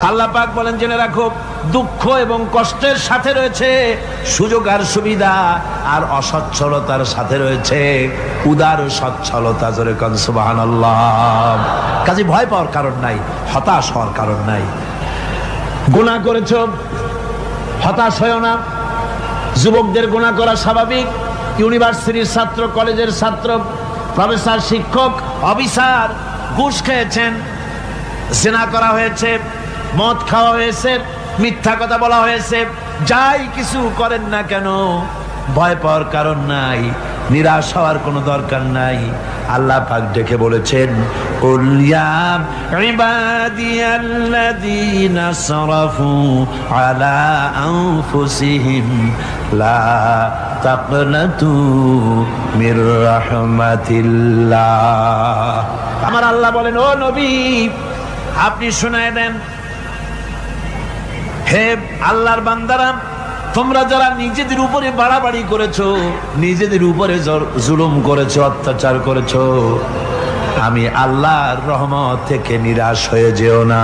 আল্লাহ পাক বলেন, জেনে রাখো দুঃখ এবং কষ্টের সাথে রয়েছে সুযোগ আর সুবিধা, আর অসচ্ছলতার সাথে রয়েছে উদার সচ্ছলতা। জোরে কোন সুবহানাল্লাহ। কাজে ভয় পাওয়ার কারণ নাই, হতাশ হওয়ার কারণ নাই। গুনাহ করেছো, হতাশ হয়ো না। যুবকদের গুনাহ করা স্বাভাবিক। ইউনিভার্সিটির ছাত্র, কলেজের ছাত্র, প্রফেসর, শিক্ষক, অফিসার ঘুষ খেয়েছেন, জিনা করা হয়েছে, মদ খাওয়া হয়েছে, মিথ্যা কথা বলা হয়েছে, যাই কিছু করেন না কেন ভয় পাওয়ার কারণ নাই, নিরাশ হওয়ার কোনো দরকার নাই। আল্লাহ পাক ডেকে বলেছেন, কুল ইয়া ইবাদিয়াল্লাযীনা আসরাফু আলা আনফুসিহিম লা তাকনাতু মির রাহমাতিল্লাহ। আমার আল্লাহ বলেন, ও নবী আপনি শুনায় দেন, হে আল্লাহর বান্দারা, তোমরা যারা নিজেদের উপরে বাড়াবাড়ি করেছো, নিজেদের উপরে জুলুম করেছো, অত্যাচার করেছো, আমি আল্লাহর রহমত থেকে নিরাশ হয়ে যেও না।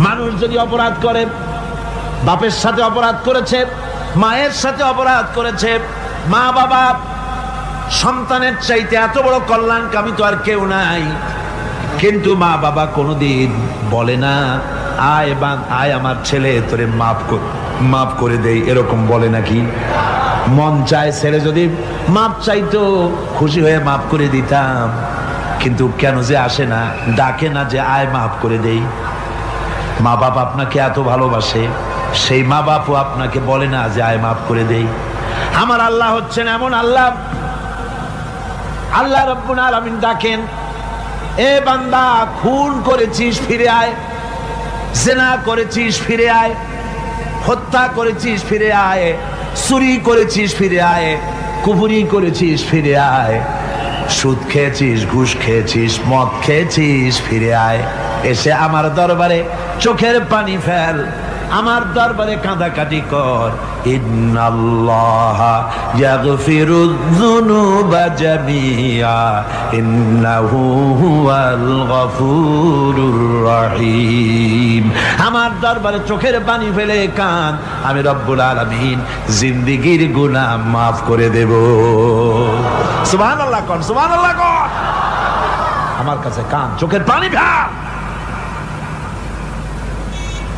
মানুষ যদি অপরাধ করে, বাপের সাথে অপরাধ করেছে, মায়ের সাথে অপরাধ করেছে, মা বাবা সন্তানের চাইতে এত বড় কল্যাণকামী তো আর কেউ নাই, কিন্তু মা বাবা কোনোদিন বলে না আয় আমার ছেলে তোরে মাফ করে দেই, এরকম বলে নাকি? মন চায় ছেলে যদি মাপ চাইতো খুশি হয়ে মাফ করে দিতাম, কিন্তু কেন যে আসে না, ডাকে না যে আয় মাফ করে দেই। মা বাপ আপনাকে এত ভালোবাসে, সেই মা বাপও আপনাকে বলে না যে আয় মাফ করে দেই। আমার আল্লাহ হচ্ছেন এমন আল্লাহ, আল্লাহ রাব্বুল আলামিন ডাকেন, এ বান্দা খুন করেছিস ফিরে আয়, জিনা করেছিস ফিরে আয়, হত্যা করেছিস ফিরে আয়, চুরি করেছিস ফিরে আয়, কুফরি করেছিস ফিরে আয়, সুদ খেয়েছিস, ঘুষ খেয়েছিস, মদ খেয়েছিস ফিরে আয়, এসে আমার দরবারে চোখের পানি ফেল, আমার দরবারে কাঁদাকাটি কর। ইন্নাল্লাহা ইয়াগফিরুয যুনুবা জামিআ ইন্নাহু হুয়াল গফুরুর রহিম। আমার দরবারে চোখের পানি ফেলে কাঁদ, আমি রব্বুল আলামিন জিন্দেগীর গুনাহ মাফ করে দেব। সুবহানাল্লাহ কর, সুবহানাল্লাহ কর। আমার কাছে কাঁদ, চোখের পানি ফেল।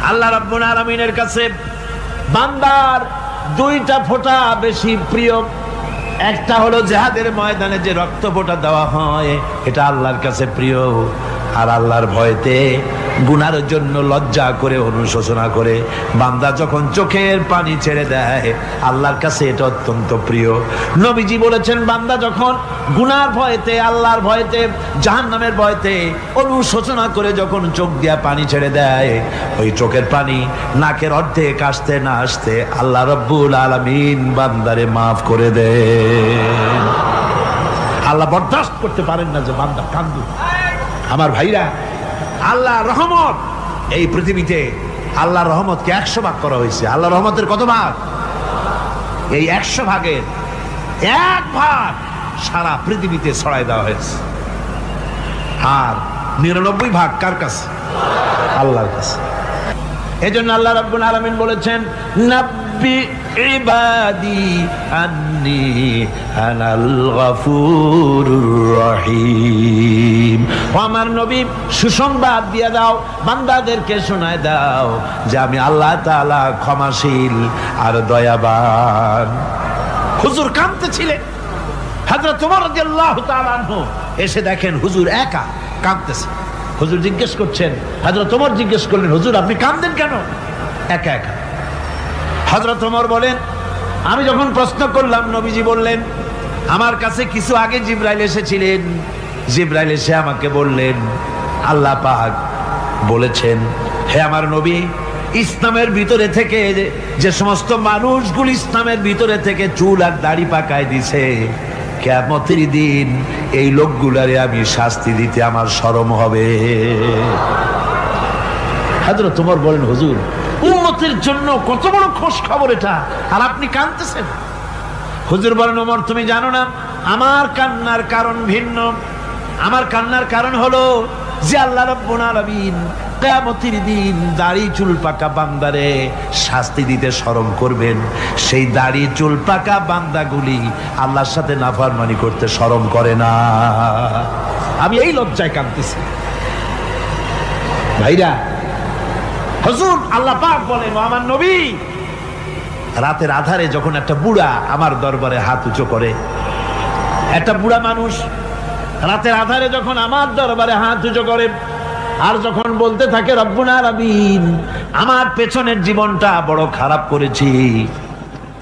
আল্লাহ রাব্বুল আলামিনের কাছে বান্দার দুইটা ফোঁটা বেশি প্রিয়। একটা হলো জিহাদের ময়দানে যে রক্ত ফোঁটা দেওয়া হয়, এটা আল্লাহর কাছে প্রিয়। আর আল্লাহর ভয়তে গুনার জন্য লজ্জা করে, অনুশোচনা করে বান্দা যখন চোখের পানি ছেড়ে দেয়, আল্লাহর কাছে এটা অত্যন্ত প্রিয়। নবীজি বলেছেন, বান্দা যখন গুনার ভয়তে, আল্লাহর ভয়তে, জাহান্নামের ভয়তে অনুশোচনা করে যখন চোখ দিয়া পানি ছেড়ে দেয়, ওই চোখের পানি নাকের অর্ধেক আসতে না আসতে আল্লাহ রাব্বুল আলামিন বান্দারে মাফ করে দেন। আল্লাহ বরদাস্ত করতে পারেন না যে বান্দা কান্দু। আমার ভাইরা, আল্লাহ রহমত, এই পৃথিবীতে আল্লাহর রহমতকে 100 ভাগ করা হয়েছে। আল্লাহ রহমতের কত ভাগ? এই 100 ভাগের 1 ভাগ সারা পৃথিবীতে ছড়াই দেওয়া হয়েছে। আর 99 ভাগ কার কাছে? আল্লাহর কাছে। এজন্য আল্লাহ রাব্বুল আলামিন বলেছেন, নাব্বি ইবাদি আন্নি আনাল গফুরুর রহিম। আমার নবী সুসংবাদ দিয়ে দাও, বান্দাদেরকে শোনায় দাও যে আমি আল্লাহ তাআলা ক্ষমাশীল আর দয়াবান। হুজুর কাঁদতেছিলেন, হযরত ওমর রাদিয়াল্লাহু তাআলা আনহু এসে দেখেন হুজুর একা কাঁদতেছে। হুজুর জিজ্ঞেস করছেন, হযরত ওমর জিজ্ঞেস করলেন, হুজুর আপনি কাঁদেন কেন একা একা? হযরত ওমর বলেন, আমি যখন প্রশ্ন করলাম, নবীজি বললেন, আমার কাছে কিছু আগে জিবরাইল এসেছিলেন। জিবরাইল এসে আমাকে বললেন, আল্লাহ পাক বলেছেন, হে আমার নবী, ইসলামের ভিতরে থেকে যে সমস্ত মানুষগুলো ইসলামের ভিতরে থেকে চুল আর দাড়ি পাকায় দিছে, কিয়ামতের দিন এই লোকগুলারে আমি শাস্তি দিতে আমার শরম হবে। হযরত ওমর বলেন, হুজুর উম্মতের জন্য কত বড় খোশ খবর এটা, আর আপনি কাঁদতেছেন। হুজুর বলেন, ওমর তুমি জানো না, আমার কান্নার কারণ ভিন্ন। আমার কান্নার কারণ হলো যে আল্লাহ রাব্বুল আলামিন কিয়ামতের দিন দাড়ি চুল পাকা বান্দারে শাস্তি দিতে শরম করবেন, সেই দাড়ি চুল পাকা বান্দাগুলি আল্লাহর সাথে নাফরমানি করতে শরম করে না। আমি এই লজ্জায় কাঁদতেছি ভাইরা। হুজুর আল্লাহ পাক বলেন, ও আমার নবী, রাতের আধারে যখন একটা বুড়া আমার দরবারে হাত উঁচু করে, একটা বুড়া মানুষ রাতের আধারে যখন আমার দরবারে হাত উঁচু করে আর যখন বলতে থাকে রব্বুল আলামিন, আমার পেছনের জীবনটা বড় খারাপ করেছি,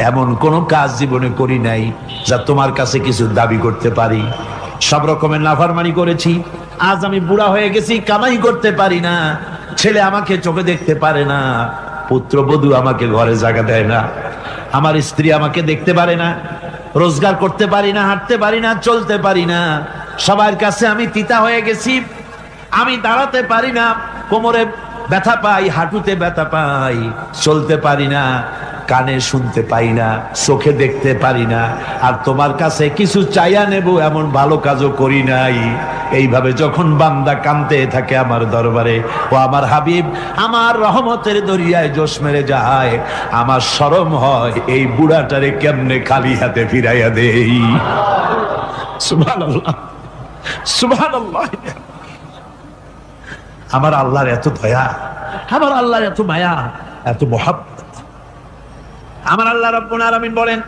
এমন কোন কাজ জীবনে করি নাই যা তোমার কাছে কিছু দাবি করতে পারি, সব রকমের নাফরমানি করেছি, আজ আমি বুড়া হয়ে গেছি, কামাই করতে পারি না, ছেলে আমাকে চোখে দেখতে পারে না, পুত্রবধূ আমাকে ঘরে জায়গা দেয় না, আমার স্ত্রী আমাকে দেখতে পারে না, রোজগার করতে পারি না, হাঁটতে পারি না, চলতে পারি না, সবার কাছে আমি তিতা হয়ে গেছি, আমি দাঁড়াতে পারি না, কোমরে ব্যথা পাই, হাঁটুতে ব্যথা পাই, চলতে পারি না, কানে শুনতে পাই না, চোখে দেখতে পারি না, আর তোমার কাছে কিছু চাইয়া নেব এমন ভালো কাজও করি নাই। এইভাবে যখন বান্দা কাঁদতে থাকে আমার দরবারে, ও আমার হাবিব আমার রহমতের দরিয়ায় জোশ মেরে যায়, আমার শরম হয় এই বুড়াটারে কেমনে খালি হাতে ফিরাইয়া দেই। সুবহানাল্লাহ, সুবহানাল্লাহ। আমার আল্লাহর এত দয়া, আমার আল্লাহর এত মায়া, এত মহব্বত। আমার আল্লাহ রাব্বুল আলামিন বলেন,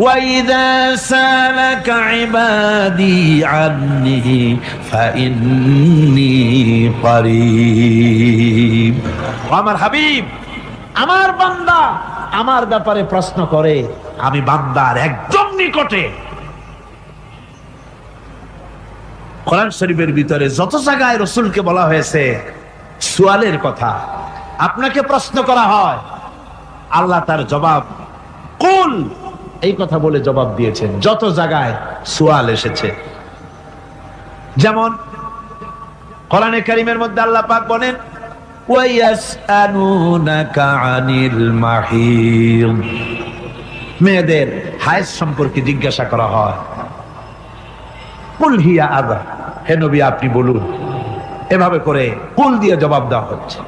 وَإِذَا سَأَلَكَ عِبَادِي عَنِّي فَإِنِّي قَرِيبٌ। আমার হাবিব, আমার বান্দা আমার ব্যাপারে প্রশ্ন করে, আমি বান্দার একদম নিকটে। কোরআন শরীফের ভিতরে যত জায়গায় রাসূলকে বলা হয়েছে সুয়ালের কথা, আপনাকে প্রশ্ন করা হয়, আল্লাহ তার জবাব কুল এই কথা বলে জবাব দিয়েছেন। যত জায়গায় সুয়াল এসেছে, যেমন কোরআনে কারীমের মধ্যে আল্লাহ পাক বলেন, ওয়ায়াসআলুনাকা আনিল মাহিদ, মেয়েদের হায়েজ সম্পর্কে জিজ্ঞাসা করা হয়, কুল হিয়া আযা, হে নবী আপনি বলুন। এভাবে করে কুল দিয়ে জবাব দেওয়া হচ্ছে।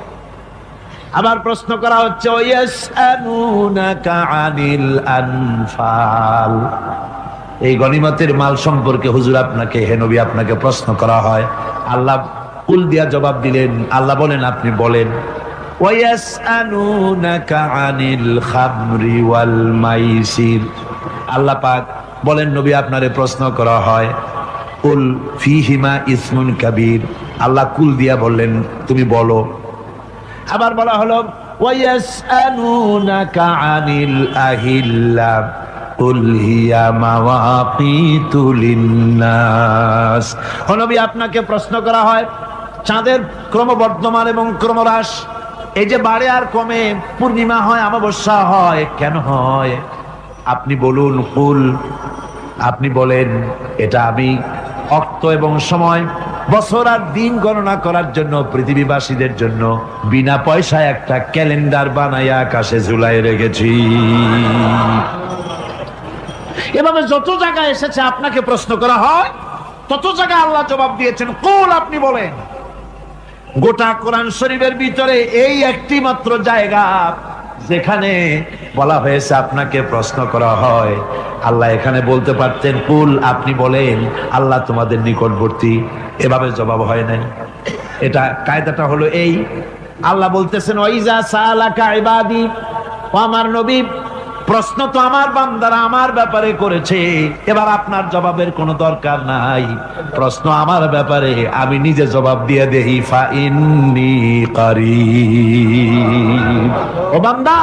আবার প্রশ্ন করা হচ্ছে, ওয়ায়াসআলুনাকা আনিল আনফাল, এই গনিমতের মাল সম্পর্কে হুজুর আপনাকে, হে নবী আপনাকে প্রশ্ন করা হয়। আল্লাহ কুল দিয়া জবাব দিলেন, আল্লাহ বলেন আপনি বলেন। ওয়ায়াসআলুনাকা আনিল খামরি ওয়াল মাইসির, আল্লাহ পাক বলেন নবী আপনারে প্রশ্ন করা হয়, কুল ফীহিমা ইসমুন কাবীর, আল্লাহ কুল দিয়া বললেন তুমি বলো। আবার বলা হলো, ওয়ায়াসআলুনাকা আনিল আহিল্লা কুল হিয়া মাওয়াকিতু লিন্নাস, ও নবী আপনাকে প্রশ্ন করা হয় চাঁদের ক্রমবর্ধমান এবং ক্রমহ্রাস, এই যে বাড়ে আর কমে, পূর্ণিমা হয় অমাবস্যা হয়, কেন হয় আপনি বলুন। কুল, আপনি বলেন এটা আমি অক্ত এবং সময়, বছর আর দিন গণনা করার জন্য পৃথিবীবাসীদের জন্য বিনা পয়সায় একটা ক্যালেন্ডার বানাইয়া আকাশে ঝুলাই রেখেছি। এভাবে যত জায়গায় এসেছে আপনাকে প্রশ্ন করা হয়, তত জায়গায় আল্লাহ জবাব দিয়েছেন কুল আপনি বলেন। গোটা কোরআন শরীফের ভিতরে এই একটি মাত্র জায়গা যেখানে বলা হয়েছে আপনাকে প্রশ্ন করা হয়, আল্লাহ এখানে বলতে পারতেন কুল আপনি বলেন, আল্লাহ তোমাদের নিকটবর্তী, এভাবে জবাব হয় নাই। এটা কায়দাটা হলো এই, আল্লাহ বলতেছেন ওয়াইজা সালাকা ইবাদি, ও আমার নবী প্রশ্ন তো আমার বান্দারা আমার ব্যাপারে করেছে, এবার আপনার জবাবের কোনো দরকার নাই, প্রশ্ন আমার ব্যাপারে আমি নিজে জবাব দিয়ে দেই, ফা ইন্নী কারীব, ও বান্দা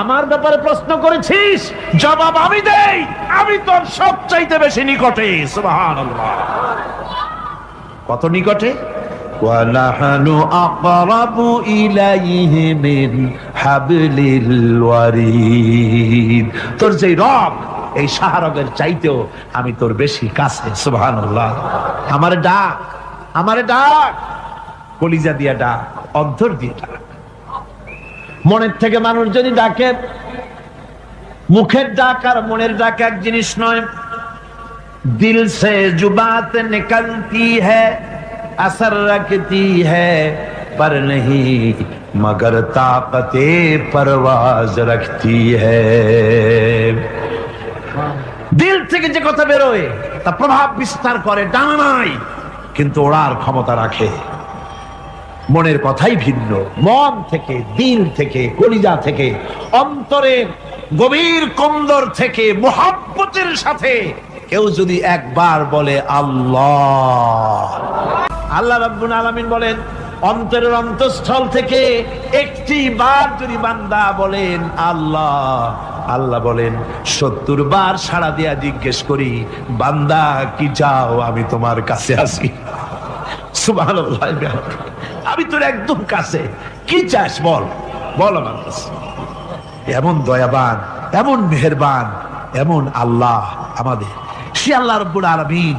আমার ব্যাপারে প্রশ্ন করেছিস, জবাব আমি দেই, আমি তোর সবচাইতে বেশি নিকটে। সুবহানাল্লাহ, কত নিকটে? ওয়ানাহনু আকরাবু ইলাইহি মিন হাবলিল ওয়ারিদ, তোর যে রব এই শাহরগের চাইতেও আমি তোর বেশি কাছে। সুবহানাল্লাহ, আমারে ডাক, আমারে ডাক, কলিজা দিয়া ডাক, অন্তর দিয়ে ডাক। মনের থেকে মানুষ যদি ডাকে, মুখের ডাক আর মনের ডাক এক জিনিস নয়। দিল সে জুবাত নিকলতি হ্যায় असर रखती है पर नहीं मगर ताकते परवाज रखती है। দিল থেকে যে কথা বেরোয় তা প্রভাব বিস্তার করে, ডানা নাই কিন্তু ওড়ার ক্ষমতা রাখে। মনের কথাই ভিন্ন, মন থেকে, দিল থেকে, কলিজা থেকে, অন্তরের গভীর কন্দর থেকে মুহাব্বতের সাথে কেউ যদি একবার বলে আল্লাহ, আল্লাহ রাব্বুল আলামিন বলেন অন্তরের অন্তঃস্থল থেকে একটি বার যদি বান্দা বলেন আল্লাহ, আল্লাহ বলেন 70 বার সাড়া দিয়া জিজ্ঞেস করি বান্দা কি চাও, আমি তোমার কাছে আছি। সুবহানাল্লাহ, আমি তোর একদম কাছে, কি চাস বল, বল আমার কাছে। এমন দয়াবান, এমন মেহেরবান, এমন আল্লাহ আমাদের। সে আল্লাহ রাব্বুল আলামিন